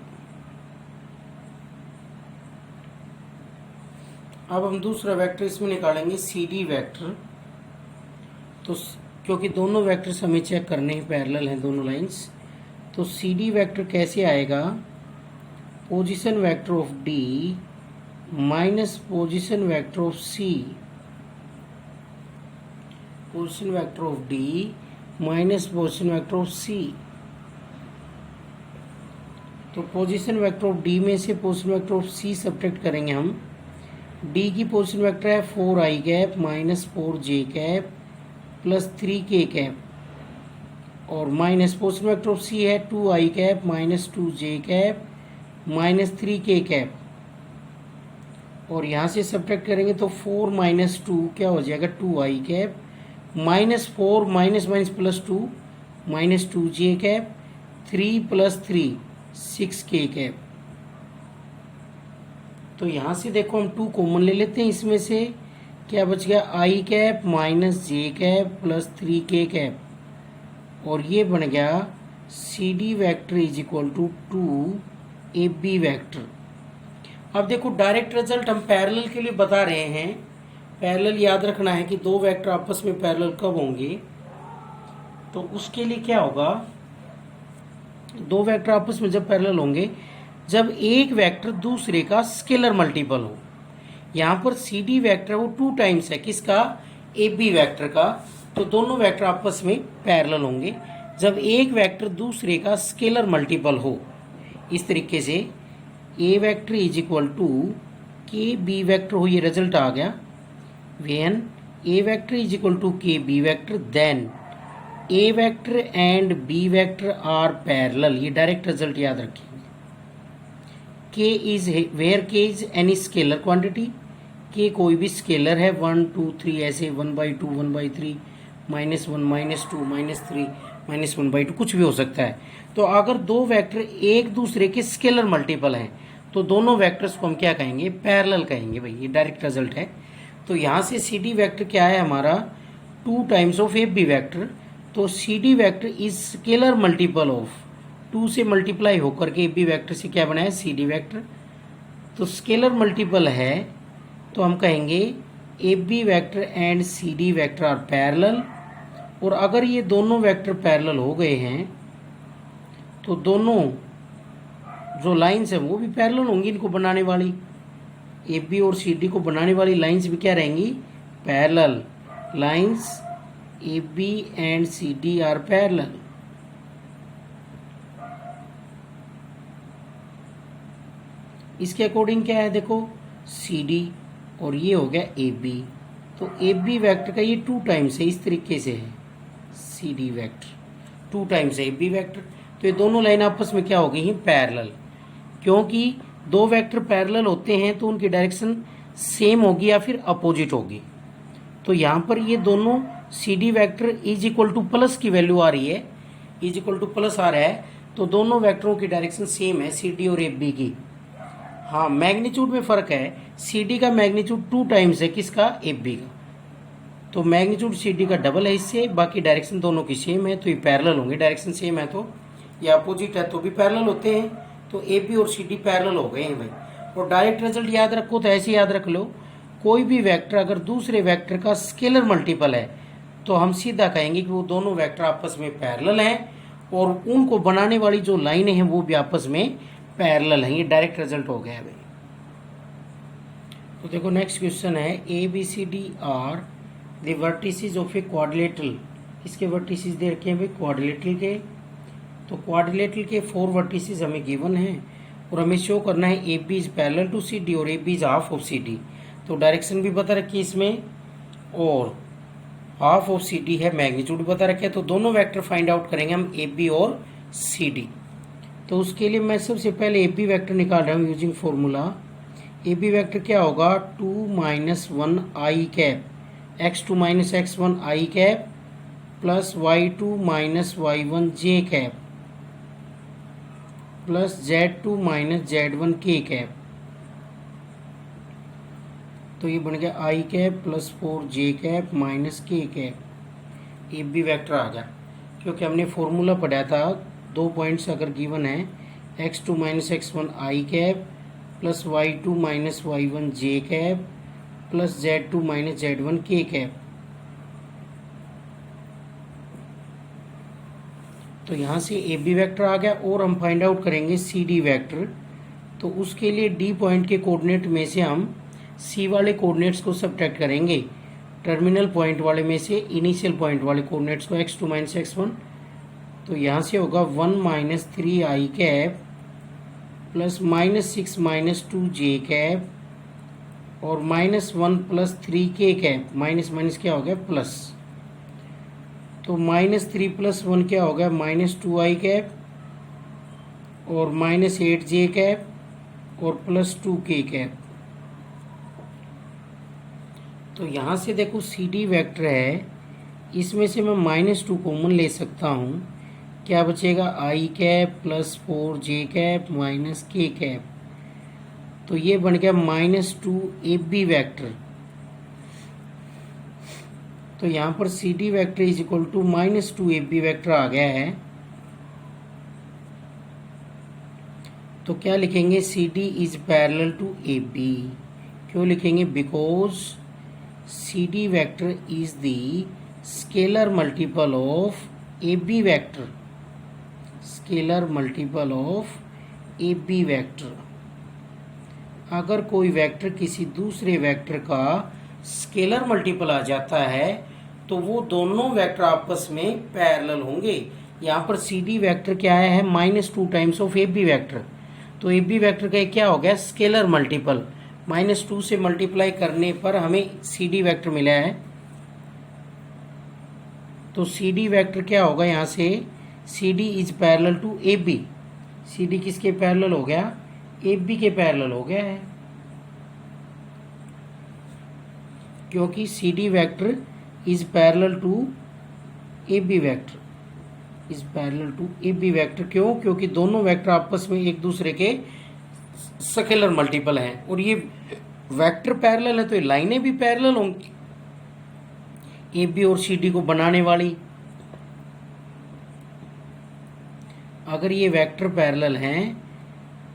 अब हम दूसरा वेक्टर इसमें निकालेंगे सी डी वैक्टर। तो क्योंकि दोनों वेक्टर्स हमें चेक करने ही पैरेलल हैं दोनों लाइंस, तो सी डी वैक्टर कैसे आएगा, position vector of d minus position vector of c, position vector of d minus position vector of c. तो पोजीशन वेक्टर ऑफ डी में से position vector of c subtract करेंगे हम। D की position vector है 4 आई cap minus 4 जे cap plus 3 के cap, और minus position vector of c है 2 i cap minus 2 J cap minus 3 के कैप, और यहाँ से सब्ट्रैक्ट करेंगे तो 4 माइनस 2 क्या हो जाएगा, 2 i cap minus 4 minus minus plus 2 minus 2 J cap 3 plus 3 6 के कैप। तो यहाँ से देखो हम 2 कॉमन ले लेते हैं, इसमें से क्या बच गया, I cap minus J cap plus 3 के कैप, और ये बन गया C D vector is equal to 2 A B vector. अब देखो डायरेक्ट रिजल्ट हम पैरेलल के लिए बता रहे हैं। पैरेलल याद रखना है कि दो वेक्टर आपस में पैरेलल कब होंगे, तो उसके लिए क्या होगा, दो वेक्टर आपस में जब पैरेलल होंगे जब एक वेक्टर दूसरे का स्केलर मल्टीपल हो। यहाँ पर सी डी वैक्टर वो 2 टाइम्स है किसका, ए बी वैक्टर का। तो दोनों वेक्टर आपस में पैरेलल होंगे जब एक वेक्टर दूसरे का स्केलर मल्टीपल हो। इस तरीके से a vector is equal to k b vector हो, ये रिजल्ट आ गया। When a vector is equal to k b vector then a vector and b vector are parallel, ये डायरेक्ट रिजल्ट याद रखेंगे। K is where k is any scalar quantity, k कोई भी scalar है 1 2 3 ऐसे 1/2 1/3 -1 -2 -3 -1/2 कुछ भी हो सकता है। तो अगर दो वेक्टर एक दूसरे के स्केलर मल्टीपल हैं तो दोनों वेक्टर्स को हम क्या कहेंगे, पैरेलल कहेंगे भाई, ये डायरेक्ट रिजल्ट है। तो यहाँ से सी डी वैक्टर क्या है हमारा 2 times of A B vector. तो c D vector is scalar multiple of 2 से मल्टीप्लाई होकर के ए बी वैक्टर से क्या बना है, सी डी वैक्टर। तो स्केलर मल्टीपल है तो हम कहेंगे A B vector and C D vector are parallel. और अगर ये दोनों वेक्टर पैरेलल हो गए हैं तो दोनों जो लाइंस है वो भी पैरेलल होंगी इनको बनाने वाली। ए बी और सी डी को बनाने वाली लाइंस भी क्या रहेंगी, parallel. Lines A B and C D are parallel. इसके अकॉर्डिंग क्या है देखो, सी डी और ये हो गया ए बी, तो ए बी वैक्टर का ये 2 टाइम्स है, इस तरीके से है। सी डी वैक्टर 2 टाइम्स है ए बी वैक्टर, तो ये दोनों लाइन आपस में क्या हो गई हैं, पैरेलल। क्योंकि दो वेक्टर पैरेलल होते हैं तो उनकी डायरेक्शन सेम होगी या फिर अपोजिट होगी। तो यहाँ पर ये दोनों C D vector is equal to plus की वैल्यू आ रही है, इज इक्वल टू प्लस आ रहा है, तो दोनों वेक्टरों की डायरेक्शन सेम है, सी डी और एफ बी की। हाँ, मैग्नीट्यूड में फर्क है, सी डी का मैग्नीट्यूड 2 टाइम्स है किसका, एफ बी का, तो मैग्नीट्यूड सी डी का डबल है इससे, बाकी डायरेक्शन दोनों की सेम है, तो ये पैरेलल होंगे। डायरेक्शन सेम है तो, या अपोजिट है तो भी पैरेलल होते हैं, तो ए बी और सी डी पैरेलल हो गए हैं भाई। और डायरेक्ट रिजल्ट याद रखो तो ऐसे याद रख लो, कोई भी वेक्टर अगर दूसरे वेक्टर का स्केलर मल्टीपल है तो हम सीधा कहेंगे कि वो दोनों वेक्टर आपस में पैरेलल हैं, और उनको बनाने वाली जो लाइनें हैं वो भी आपस में पैरेलल हैं। ये डायरेक्ट रिजल्ट हो गया है भाई। तो देखो नेक्स्ट क्वेश्चन है, ए B C D are the vertices of a quadrilateral. इसके वर्टिसेस दे रखे हैं भाई क्वाड्रिलेटरल के, तो क्वाड्रिलेटरल के 4 वर्टिसेस हमें गिवन हैं और हमें शो करना है A B is parallel to C D और a B is half of C d. तो डायरेक्शन भी बता रखी है इसमें, और हाफ ऑफ सी डी है, मैग्नीट्यूड भी बता रखे है। तो दोनों वेक्टर फाइंड आउट करेंगे हम ए बी और सी डी। तो उसके लिए मैं सबसे पहले ए बी वैक्टर निकाल रहा हूँ using formula. A B vector क्या होगा, 2 - 1 I cap, x2 - x1 I cap plus y2 - y1 J cap plus z2 - z1 के कैप। तो ये बन गया I cap plus 4 J cap minus के कैप। ए बी वैक्टर आ गया, क्योंकि हमने फॉर्मूला पढ़ा था, 2 पॉइंट्स अगर गिवन है, x2 - x1 आई कैप प्लस y2 - y1 जे कैप प्लस z2 - z1 के कैप। तो यहाँ से ए बी वैक्टर आ गया, और हम फाइंड आउट करेंगे सी डी वैक्टर। तो उसके लिए डी पॉइंट के कोऑर्डिनेट में से हम सी वाले कोऑर्डिनेट्स को सब्ट्रैक्ट करेंगे, टर्मिनल पॉइंट वाले में से इनिशियल पॉइंट वाले कोऑर्डिनेट्स को, x2 - x1। तो यहाँ से होगा 1 - 3 आई कैप प्लस -6 - 2 जे कैप और -1 प्लस 3 के कैप, माइनस माइनस क्या हो गया प्लस। तो -3 + 1 क्या हो गया, -2 आई कैप और -8 जे कैप और +2 के कैप। तो यहाँ से देखो सी डी वैक्टर है, इसमें से मैं -2 कॉमन ले सकता हूँ, क्या बचेगा, आई कैप प्लस 4 जे कैप माइनस के कैप। तो ये बन गया -2 ए बी वैक्टर। तो यहाँ पर c D vector is equal to -2 A B vector आ गया है। तो क्या लिखेंगे, c D is parallel to A b. क्यों लिखेंगे, because c D vector is the scalar multiple of A B vector, scalar multiple of A B vector. अगर कोई वेक्टर किसी दूसरे वेक्टर का स्केलर मल्टीपल आ जाता है तो वो दोनों वेक्टर आपस में पैरेलल होंगे। यहाँ पर सी डी वैक्टर क्या है, -2 times of A B vector. तो ए बी वैक्टर का क्या हो गया, स्केलर मल्टीपल, -2 से मल्टीप्लाई करने पर हमें सी डी वैक्टर मिला है। तो सी डी वैक्टर क्या होगा, यहाँ से C D is parallel to A B. C D किसके पैरेलल हो गया, ए बी के पैरेलल हो गया है, क्योंकि C D vector is parallel to A B vector, is parallel to A B vector. क्यों, क्योंकि दोनों वैक्टर आपस में एक दूसरे के स्केलर मल्टीपल हैं, और ये वेक्टर पैरेलल है तो ये लाइनें भी पैरेलल होंगी ए बी और सी डी को बनाने वाली। अगर ये वेक्टर पैरेलल हैं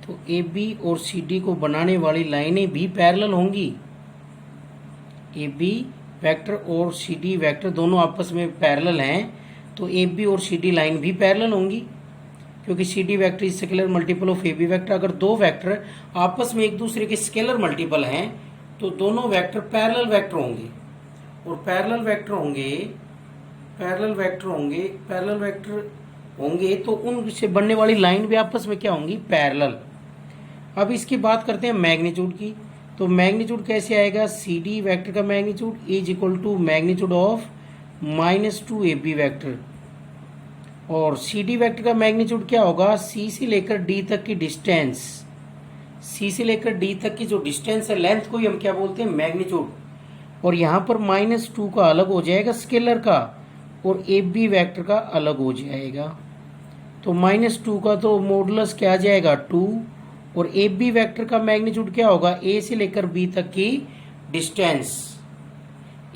तो ए बी और सी डी को बनाने वाली लाइनें भी पैरेलल होंगी। ए बी वेक्टर और सी डी वेक्टर दोनों आपस में पैरेलल हैं तो ए बी और सी डी लाइन भी पैरेलल होंगी। क्योंकि C D vector is scalar multiple of A B vector. अगर दो वैक्टर आपस में एक दूसरे के स्केलर मल्टीपल हैं तो दोनों वैक्टर पैरेलल वैक्टर होंगे, और पैरेलल वैक्टर होंगे तो उनसे बनने वाली लाइन भी आपस में क्या होंगी, पैरेलल। अब इसकी बात करते हैं मैग्नीट्यूड की। तो मैग्नीट्यूड कैसे आएगा, सी डी वैक्टर का magnitude is equal to magnitude of -2 A B vector, और सी डी वैक्टर का मैग्नीट्यूड क्या होगा, सी से लेकर डी तक की डिस्टेंस, सी से लेकर डी तक की जो डिस्टेंस है, लेंथ को ही हम क्या बोलते हैं, मैग्नीट्यूड। और यहाँ पर -2 का अलग हो जाएगा स्केलर का, और ए बी वैक्टर का अलग हो जाएगा। तो -2 का तो मॉडुलस क्या आ जाएगा, 2, और ए बी वैक्टर का मैग्नीट्यूड क्या होगा, ए से लेकर बी तक की डिस्टेंस,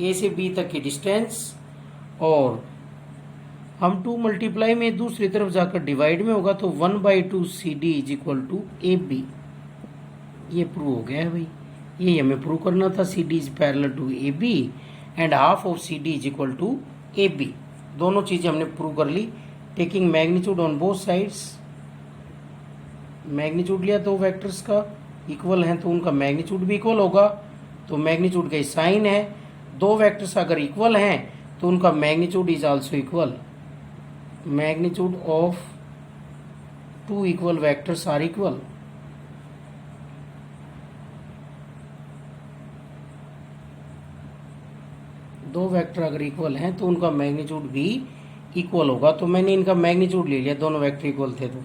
ए से बी तक की डिस्टेंस, और हम 2 मल्टीप्लाई में दूसरी तरफ जाकर डिवाइड में होगा तो 1/2 C D is equal to A b. ये प्रूव हो गया है भाई, ये हमें प्रूव करना था, c D is parallel to A B and half of C D is equal to A b. दोनों चीजें हमने प्रूव कर ली, taking magnitude on both sides. Magnitude लिया दो वेक्टर्स का, इक्वल हैं तो उनका मैग्नीट्यूड भी इक्वल होगा, तो मैग्नीट्यूड का साइन है। दो वेक्टर्स अगर इक्वल हैं तो उनका magnitude is also equal. Magnitude of 2 equal vectors are equal. दो वेक्टर अगर इक्वल हैं तो उनका मैग्नीट्यूड भी इक्वल होगा। तो मैंने इनका मैग्नीट्यूड ले लिया, दोनों वेक्टर इक्वल थे। तो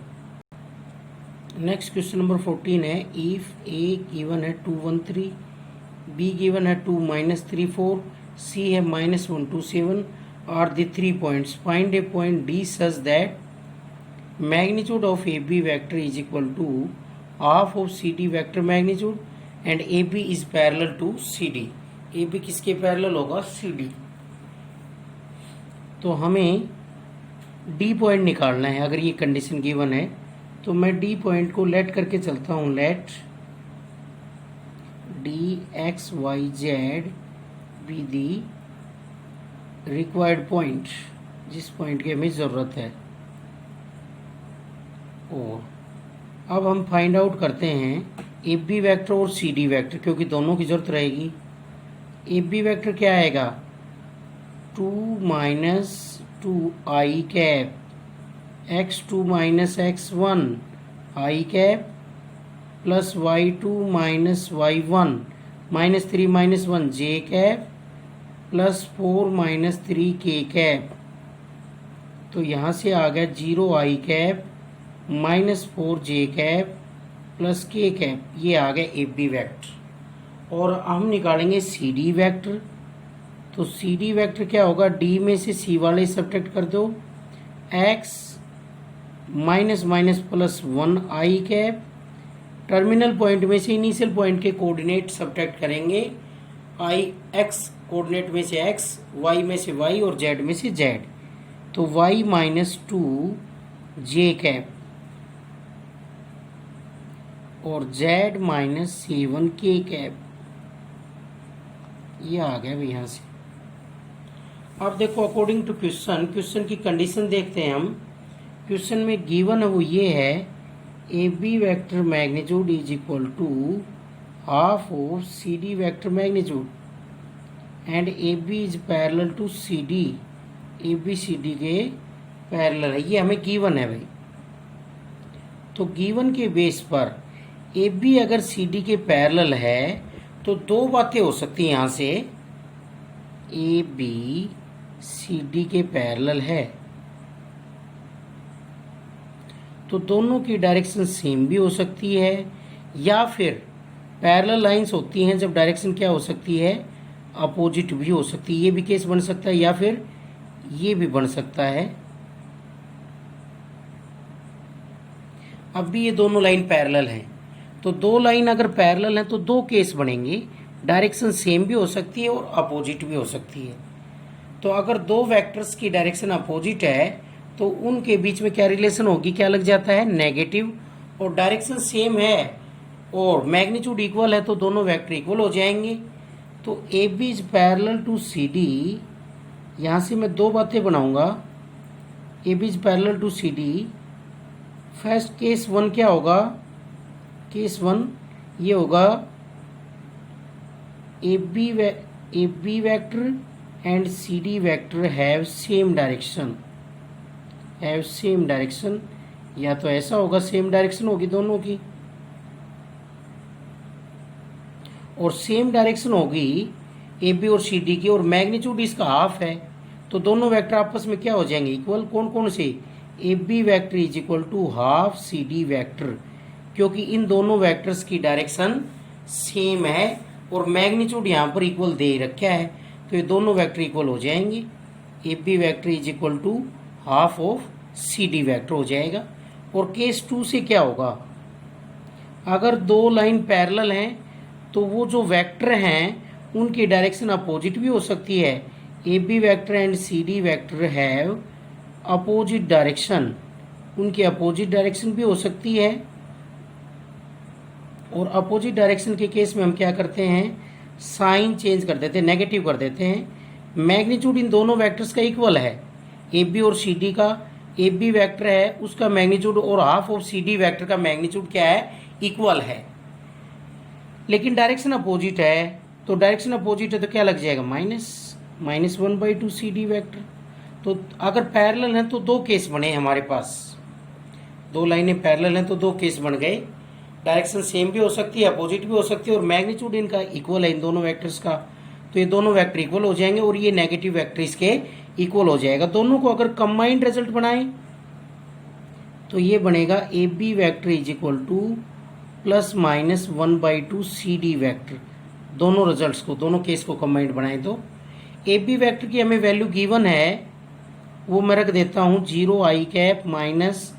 नेक्स्ट क्वेश्चन नंबर 14 है, इफ ए गिवन है 2 1 3, बी गिवन है 2 -3 4, सी है -1 2 7 are the 3 points, find a point D such that magnitude of A B vector is equal to half of C D vector magnitude and A B is parallel to C D. A B किसके parallel होगा, C d. तो हमें D point निकालना है। अगर ये condition given है तो मैं डी पॉइंट को लेट करके चलता हूं, let D X Y Z be the required point, जिस पॉइंट की हमें ज़रूरत है। और अब हम फाइंड आउट करते हैं ए बी वैक्टर और सी डी वैक्टर, क्योंकि दोनों की जरूरत रहेगी। ए बी वैक्टर क्या आएगा, 2 - 2 i cap x2 - x1 I cap plus y2 - y1 -3 - 1 j cap plus 4 - 3 के कैप। तो यहाँ से आ गया 0 I cap -4 J cap plus के कैप, ये आ गया ए बी वैक्टर। और हम निकालेंगे सी डी वैक्टर। तो सी डी वैक्टर क्या होगा, डी में से सी वाले सब्ट्रैक्ट कर दो, x -1 I cap, terminal point में से इनिशियल पॉइंट के कोऑर्डिनेट सब्ट्रैक्ट करेंगे, आई एक्स कोऑर्डिनेट में से x, y में से y और z में से z। तो y -2 जे कैप और z -7 के कैप, ये आ गया भाई यहाँ से। अब देखो अकॉर्डिंग टू क्वेश्चन की कंडीशन देखते हैं हम। क्वेश्चन में गिवन है वो ये है, A B vector magnitude is equal to half of C D vector magnitude and A B is parallel to C D, A B C D के पैरेलल है, ये हमें गिवन है भाई। तो गिवन के बेस पर ए बी अगर सी डी के पैरेलल है तो दो बातें हो सकती हैं यहाँ से, ए बी सी डी के पैरेलल है तो दोनों की डायरेक्शन सेम भी हो सकती है, या फिर पैरेलल लाइंस होती हैं जब डायरेक्शन क्या हो सकती है, अपोजिट भी हो सकती है। ये भी केस बन सकता है या फिर ये भी बन सकता है। अब भी ये दोनों लाइन पैरेलल हैं, तो दो लाइन अगर पैरेलल हैं तो दो केस बनेंगे, डायरेक्शन सेम भी हो सकती है और अपोजिट भी हो सकती है। तो अगर दो वेक्टर्स की डायरेक्शन अपोजिट है तो उनके बीच में क्या रिलेशन होगी, क्या लग जाता है, नेगेटिव। और डायरेक्शन सेम है और मैग्नीट्यूड इक्वल है तो दोनों वेक्टर इक्वल हो जाएंगे। तो A B is parallel to C D, यहाँ से मैं दो बातें बनाऊंगा, A B is parallel to C D first case one क्या होगा, केस वन ये होगा A B vector and C D vector have same direction, या तो ऐसा होगा सेम डायरेक्शन होगी दोनों की, और सेम डायरेक्शन होगी ए बी और सी डी की, और मैग्नीट्यूड इसका हाफ है, तो दोनों वेक्टर आपस में क्या हो जाएंगे, इक्वल। कौन कौन से, A B vector is equal to half C D vector, क्योंकि इन दोनों वेक्टर्स की डायरेक्शन सेम है और मैग्नीट्यूड यहाँ पर इक्वल दे ही रखा है, तो ये दोनों वेक्टर इक्वल हो जाएंगे। A B vector is equal to half of C D vector हो जाएगा। और केस टू से क्या होगा, अगर दो लाइन पैरेलल हैं तो वो जो वेक्टर हैं उनकी डायरेक्शन अपोजिट भी हो सकती है। ए B vector and C D vector have opposite direction, उनकी अपोजिट डायरेक्शन भी हो सकती है। और अपोजिट डायरेक्शन के केस में हम क्या करते हैं, साइन चेंज कर देते हैं, नेगेटिव कर देते हैं। मैग्नीट्यूड इन दोनों वेक्टर्स का इक्वल है, ए बी और सी डी का, ए बी वेक्टर है उसका मैग्नीट्यूड और half of C D vector का मैग्नीट्यूड क्या है, इक्वल है। लेकिन डायरेक्शन अपोजिट है, तो डायरेक्शन अपोजिट है तो क्या लग जाएगा, माइनस 1/2 सी डी वेक्टर। तो अगर पैरेलल हैं तो दो केस बने हमारे पास, दो लाइनें पैरेलल हैं तो दो केस बन गए, डायरेक्शन सेम भी हो सकती है, अपोजिट भी हो सकती है, और मैग्नीट्यूड इनका इक्वल है इन दोनों वेक्टर्स का, तो ये दोनों वेक्टर इक्वल हो जाएंगे और ये नेगेटिव वेक्टर इसके इक्वल हो जाएगा। दोनों को अगर कंबाइंड रिजल्ट बनाएं तो ये बनेगा A B vector is equal to plus minus 1/2 C D vector. दोनों रिजल्ट्स को, दोनों केस को कंबाइंड बनाएं तो ए बी वेक्टर की हमें वैल्यू गिवन है, वो मैं रख देता हूँ 0 I cap minus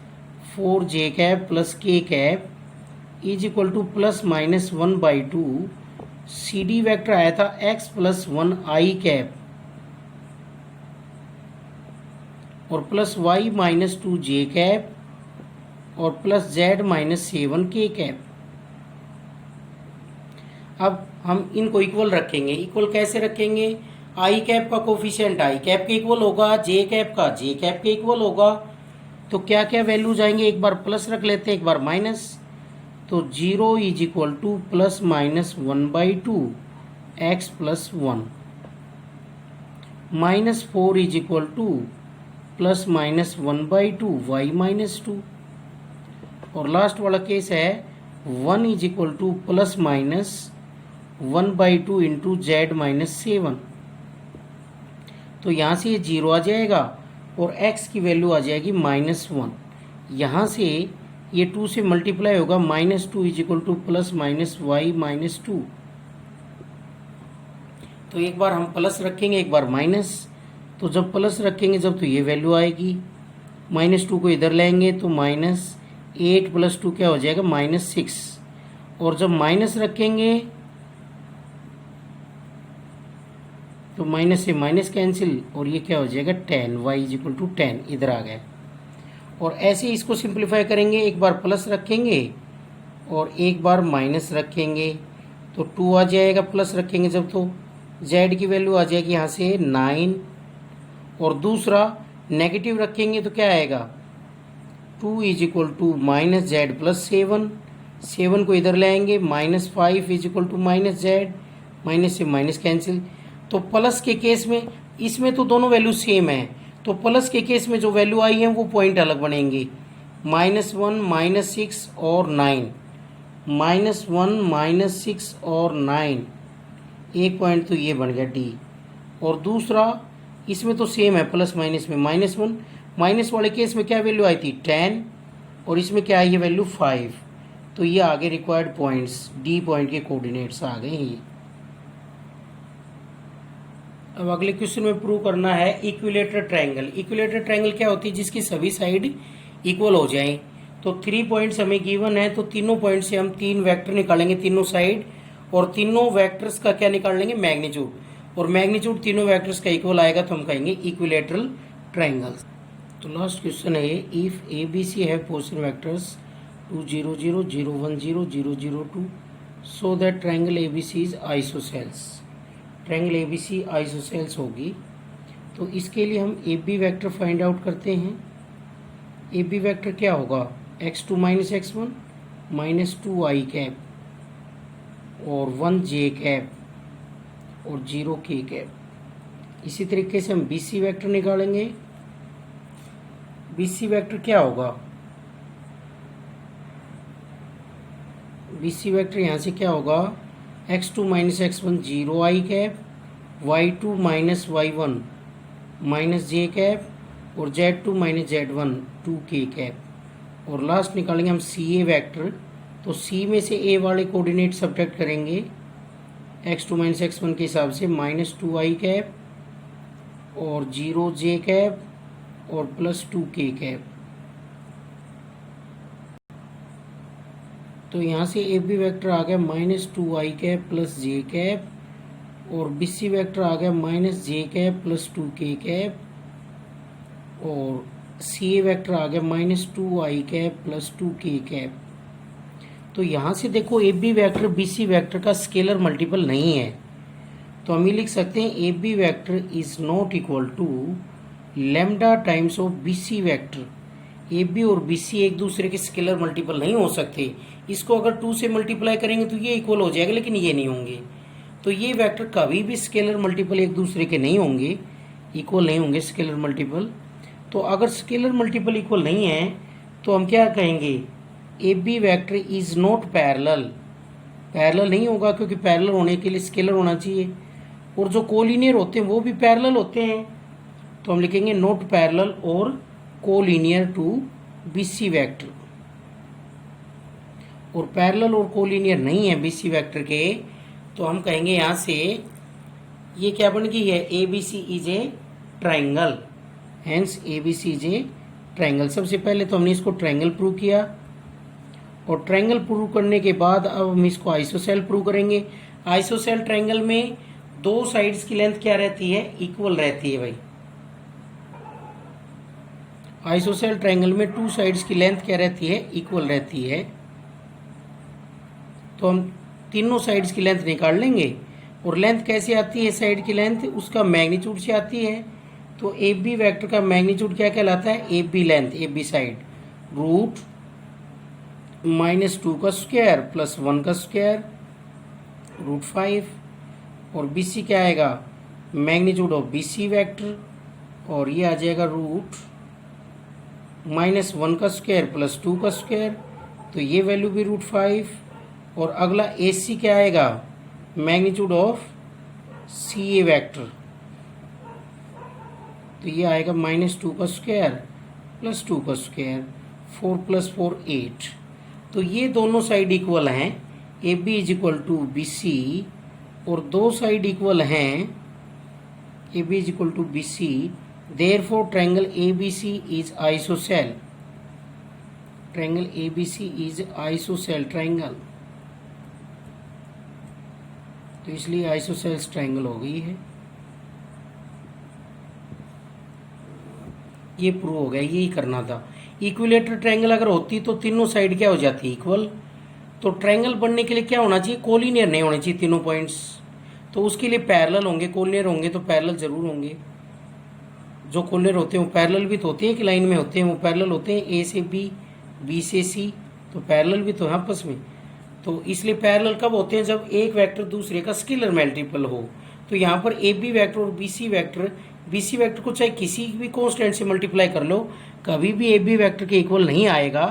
4 J cap plus के cap is equal to plus minus 1/2 C D vector आया था x प्लस 1 आई कैप और प्लस y माइनस 2 जे कैप और plus z minus 7 K cap. अब हम इनको इक्वल रखेंगे, इक्वल कैसे रखेंगे, आई कैप का कोफिशिएंट आई कैप के इक्वल होगा, जे कैप का जे कैप के इक्वल होगा, तो क्या क्या वैल्यूज आएंगे, एक बार प्लस रख लेते हैं एक बार माइनस, तो 0 is equal to plus minus 1/2 x plus 1, minus 4 is equal to plus minus 1/2 y minus 2, और लास्ट वाला केस है 1 is equal to plus minus 1/2 into Z minus 7, तो यहाँ से ये 0 आ जाएगा और x की वैल्यू आ जाएगी -1, यहाँ से ये 2 से मल्टीप्लाई होगा, -2 is equal to plus minus y minus 2, तो एक बार हम प्लस रखेंगे एक बार माइनस, तो जब प्लस रखेंगे जब तो ये वैल्यू आएगी, -2 को इधर लेंगे तो -8 प्लस 2 क्या हो जाएगा, -6, और जब माइनस रखेंगे तो माइनस से माइनस कैंसिल और ये क्या हो जाएगा 10, y इज इक्वल टू 10 इधर आ गया। और ऐसे इसको सिंप्लीफाई करेंगे, एक बार प्लस रखेंगे और एक बार माइनस रखेंगे तो 2 आ जाएगा, प्लस रखेंगे जब तो z की वैल्यू आ जाएगी यहाँ से 9, और दूसरा नेगेटिव रखेंगे तो क्या आएगा 2 is equal to minus Z plus 7, 7 को इधर लाएंगे, -5 is equal to minus Z, minus से माइनस कैंसिल, तो प्लस के केस में इसमें तो दोनों वैल्यू सेम है, तो प्लस के केस में जो वैल्यू आई है वो पॉइंट अलग बनेंगे, -1 -6 और 9, -1 -6 और 9, एक पॉइंट तो ये बन गया डी, और दूसरा इसमें तो सेम है प्लस माइनस में -1, माइनस वाले केस में क्या वैल्यू आई थी 10 और इसमें क्या आई है वैल्यू 5, तो ये आगे रिक्वायर्ड पॉइंट्स डी पॉइंट के कोऑर्डिनेट्स आ गए हैं ये। अब अगले क्वेश्चन में प्रूव करना है इक्विलेटरल ट्रायंगल। इक्विलेटरल ट्रायंगल क्या होती है, जिसकी सभी साइड इक्वल हो जाएं। तो 3 पॉइंट्स हमें गिवन है, तो तीनों पॉइंट से हम 3 वेक्टर निकालेंगे तीनों साइड, और तीनों वेक्टर्स का क्या निकाल लेंगे मैग्नीट्यूड, और मैग्नीट्यूड तीनों वेक्टर्स का इक्वल आएगा तो हम कहेंगे इक्विलेटरल ट्रायंगल। तो लास्ट क्वेश्चन है ये, if A B C have position vectors 2 0 0 0 1 0 0 0 2 so that triangle A B C is isosceles. Triangle A B C isosceles होगी, तो इसके लिए हम ए बी वेक्टर फाइंड आउट करते हैं। ए बी वेक्टर क्या होगा, x2 minus x1 minus 2 i cap और 1 j कैप और 0 k कैप। इसी तरीके से हम BC वेक्टर निकालेंगे। BC वेक्टर क्या होगा? BC वेक्टर यहाँ से क्या होगा? x2 minus x1 0 i cap, y2 minus y1 minus j cap और z2 minus z1 2 k cap. और लास्ट निकालेंगे हम CA वेक्टर। तो C में से A वाले कोऑर्डिनेट सब्ट्रैक्ट करेंगे x2 माइनस x1 के हिसाब से, माइनस 2i कैप और 0 j कैप और प्लस 2 k कैप। तो यहाँ से AB वेक्टर आ गया minus 2i cap plus j cap और BC वेक्टर आ गया minus j cap plus 2 k cap और CA वेक्टर आ गया minus 2i cap plus 2 k cap. तो यहाँ से देखो AB वेक्टर BC वेक्टर का स्केलर मल्टीपल नहीं है, तो हम ये लिख सकते हैं AB vector is not equal to lambda times of BC vector. AB और BC एक दूसरे के स्केलर मल्टीपल नहीं हो सकते। इसको अगर 2 से मल्टीप्लाई करेंगे तो ये इक्वल हो जाएगा, लेकिन ये नहीं होंगे। तो ये वेक्टर कभी भी स्केलर मल्टीपल एक दूसरे के नहीं होंगे, इक्वल नहीं होंगे स्केलर मल्टीपल। तो अगर स्केलर मल्टीपल इक्वल नहीं है तो हम क्या कहेंगे? AB vector is not parallel. Parallel नहीं होगा, क्योंकि पैरेलल होने के लिए स्केलर होना चाहिए, और जो कोलिनियर होते हैं वो भी पैरेलल होते हैं। तो हम लिखेंगे नॉट पैरेलल और कोलिनियर टू BC वेक्टर। और पैरेलल और कोलिनियर नहीं है BC वेक्टर के, तो हम कहेंगे यहाँ से ये क्या बन गई है? ABC is a triangle, hence ABC is a triangle. सबसे पहले तो हमने इसको ट्राइंगल प्रूव किया, और ट्राइंगल प्रूव करने के बाद अब हम इसको आइसोसेल प्रूव करेंगे। आइसोसेल ट्राइंगल में 2 साइड्स की लेंथ क्या रहती है? इक्वल रहती है भाई। आइसोसेल ट्राइंगल में 2 साइड्स की लेंथ क्या रहती है? इक्वल रहती है। तो हम तीनों साइड्स की लेंथ निकाल लेंगे। और लेंथ कैसे आती है? साइड की लेंथ उसका मैग्नीट्यूड से आती है। तो AB वेक्टर का मैग्नीट्यूड क्या कहलाता है? AB length, AB side, root -2 का स्क्वायर प्लस 1 का स्क्वायर रूट 5। और BC क्या आएगा? मैग्नीट्यूड ऑफ BC वेक्टर, और ये आ जाएगा रूट -1 का स्क्वायर प्लस 2 का स्क्वायर, तो ये वैल्यू भी रूट 5। और अगला AC क्या आएगा? मैग्नीट्यूड ऑफ CA वेक्टर, तो ये आएगा -2 का स्क्वायर प्लस 2 का स्क्वायर, 4 + 4 8। तो ये दोनों साइड इक्वल हैं, AB is equal to BC, और 2 साइड इक्वल हैं, AB is equal to BC, therefore triangle ABC is isosceles. Triangle ABC is isosceles triangle, तो इसलिए आइसोसेल्स ट्रायंगल हो गई है। ये प्रूव हो गया, यही करना था। इक्विलेटर ट्रायंगल अगर होती तो तीनों साइड क्या हो जाती? इक्वल। तो ट्रायंगल बनने के लिए क्या होना चाहिए? कोलिनियर नहीं होने चाहिए तीनों पॉइंट्स, तो उसके लिए पैरेलल होंगे। कोलिनियर होंगे तो पैरेलल जरूर होंगे। जो कोलिनियर होते हैं वो पैरेलल भी तो होते हैं, एक लाइन में होते हैं, वो पैरेलल होते हैं। A से B, B से C, तो पैरेलल भी तो है आपस में। तो इसलिए पैरेलल कब होते हैं? जब एक वेक्टर दूसरे का स्केलर मल्टीपल हो। तो यहाँ पर AB वेक्टर और BC वेक्टर को चाहे किसी भी कांस्टेंट से मल्टीप्लाई कर लो, कभी भी AB वेक्टर के इक्वल नहीं आएगा।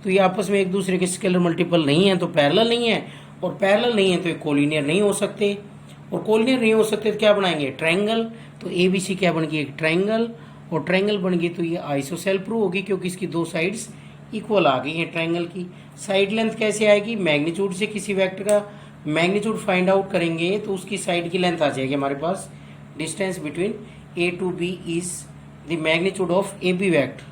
तो ये आपस में एक दूसरे के स्केलर मल्टीपल नहीं है, तो पैरेलल नहीं है, और पैरेलल नहीं है तो ये कोलिनियर नहीं हो सकते, और कोलिनियर नहीं हो सकते तो क्या बनाएंगे? ट्रायंगल। तो ABC क्या बन गई? एक ट्रायंगल, और ट्रायंगल बन गई तो ये आइसोसेल प्रूव होगी, क्योंकि इसकी 2 साइड्स इक्वल आ गई हैं ट्रायंगल की। साइड लेंथ कैसे आएगी? मैग्नीट्यूड से किसी वेक्टर का मैग्नीट्यूड फाइंड आउट करेंगे तो उसकी साइड की लेंथ आ जाएगी हमारे पास। Distance between A to B is the magnitude of AB vector.